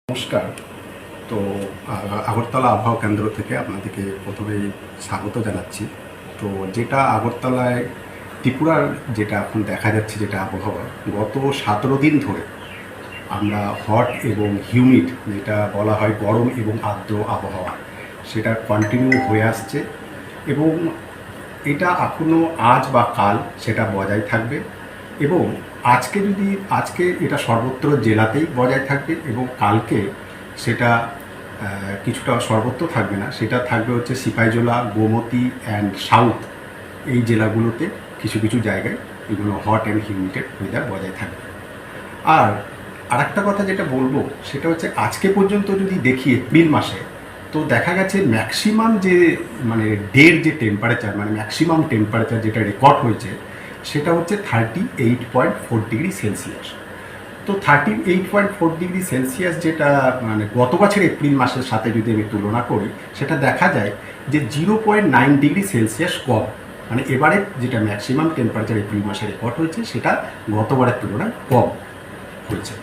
নমস্কার। তো আগরতলা আবহাওয়া কেন্দ্র থেকে আপনাদেরকে প্রথমেই স্বাগত জানাচ্ছি। তো যেটা আগরতলায় ত্রিপুরার যেটা এখন দেখা যাচ্ছে, যেটা আবহাওয়া গত 17 দিন ধরে আমরা হট এবং হিউমিড, যেটা বলা হয় গরম এবং আর্দ্র আবহাওয়া, সেটা কন্টিনিউ হয়ে আসছে এবং এটা এখনও আজ বা কাল সেটা বজায় থাকবে এবং আজকে এটা সর্বত্র জেলাতেই বজায় থাকবে এবং কালকে সেটা কিছুটা সর্বত্র থাকবে না, সেটা থাকবে হচ্ছে সিপাহীজলা, গোমতী অ্যান্ড সাউথ, এই জেলাগুলোতে কিছু কিছু জায়গায় এগুলো হট অ্যান্ড হিউমিডেড ওয়েদার বজায় থাকবে। আর আরেকটা কথা যেটা বলবো সেটা হচ্ছে আজকে পর্যন্ত যদি দেখি এপ্রিল মাসে, তো দেখা গেছে ম্যাক্সিমাম যে যে টেম্পারেচার, ম্যাক্সিমাম টেম্পারেচার যেটা রেকর্ড হয়েছে সেটা হচ্ছে 38.4 ডিগ্রি সেলসিয়াস। তো 38.4 ডিগ্রি সেলসিয়াস যেটা গত বছর এপ্রিল মাসের সাথে যদি আমি তুলনা করি, সেটা দেখা যায় যে 0.9 ডিগ্রি সেলসিয়াস কম। এবারে যেটা ম্যাক্সিমাম টেম্পারেচার এপ্রিল মাসে রেকর্ড হয়েছে সেটা গতবারের তুলনায় কম হয়েছে।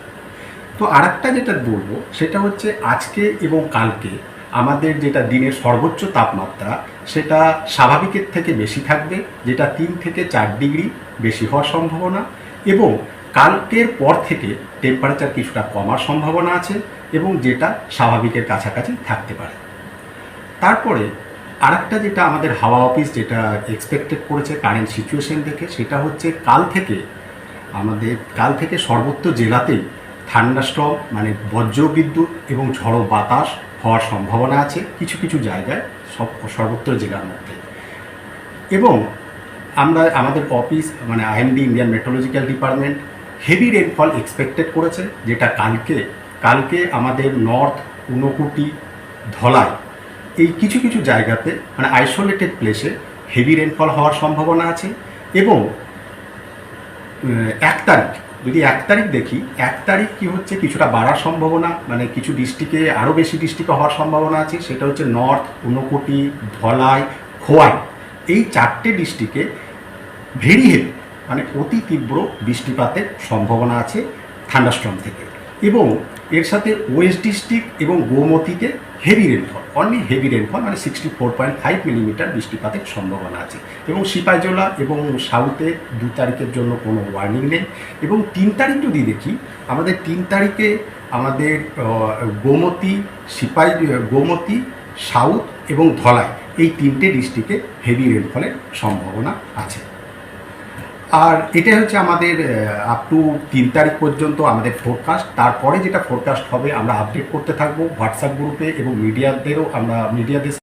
তো আরেকটা যেটা বলবো সেটা হচ্ছে আজকে এবং কালকে আমাদের যেটা দিনের সর্বোচ্চ তাপমাত্রা সেটা স্বাভাবিকের থেকে বেশি থাকবে, যেটা 3 থেকে 4 ডিগ্রি বেশি হওয়ার সম্ভাবনা, এবং কালকের পর থেকে টেম্পারেচার কিছুটা কমার সম্ভাবনা আছে এবং যেটা স্বাভাবিকের কাছাকাছি থাকতে পারে। তারপরে আরেকটা যেটা আমাদের হাওয়া অফিস যেটা এক্সপেক্টেড করেছে কারেন্ট সিচুয়েশন দেখে, সেটা হচ্ছে কাল থেকে সর্বত্র জেলাতেই থান্ডারস্টর্ম বজ্রবিদ্যুৎ এবং ঝড়ো বাতাস হওয়ার সম্ভাবনা আছে কিছু কিছু জায়গায়, সর্বত্র জেলার মধ্যে। এবং আমাদের office IMD, Indian meteorological department, heavy rainfall expected করেছে, যেটা কালকে আমাদের নর্থ, ঊনকোটি, ধলাই, এই কিছু কিছু জায়গাতে আইসোলেটেড প্লেসে হেভি রেনফল হওয়ার সম্ভাবনা আছে। এবং 1 তারিখ, যদি 1 তারিখ দেখি, 1 তারিখ কি হচ্ছে কিছুটা বাড়ার সম্ভাবনা, কিছু ডিস্ট্রিক্টে আরও বেশি ডিস্ট্রিক্টে হওয়ার সম্ভাবনা আছে। সেটা হচ্ছে নর্থ, ঊনকোটি, ধলাই, খোয়াই, এই 4টে ডিস্ট্রিক্টে ভেরি হেভি অতি তীব্র বৃষ্টিপাতের সম্ভাবনা আছে থান্ডারস্টর্ম থেকে। এবং এর সাথে ওয়েস্ট ডিস্ট্রিক্ট এবং গোমতীতে heavy rainfall, only heavy rainfall 64.5 millimetre বৃষ্টিপাতের সম্ভাবনা আছে। এবং সিপাহীজলা এবং সাউথে 2 তারিখের জন্য কোনো ওয়ার্নিং নেই। এবং 3 তারিখ যদি দেখি, আমাদের 3 তারিখে আমাদের গোমতী, সাউথ এবং ধলাই, এই 3টে ডিস্ট্রিক্টে হেভি রেনফলের সম্ভাবনা আছে। আর এটাই হচ্ছে আমাদের আপ টু 3 তারিখ পর্যন্ত আমাদের ফোরকাস্ট। তারপরে যেটা ফোরকাস্ট হবে আমরা আপডেট করতে থাকবো হোয়াটসঅ্যাপ গ্রুপে, এবং মিডিয়াদেরও আমরা মিডিয়াদের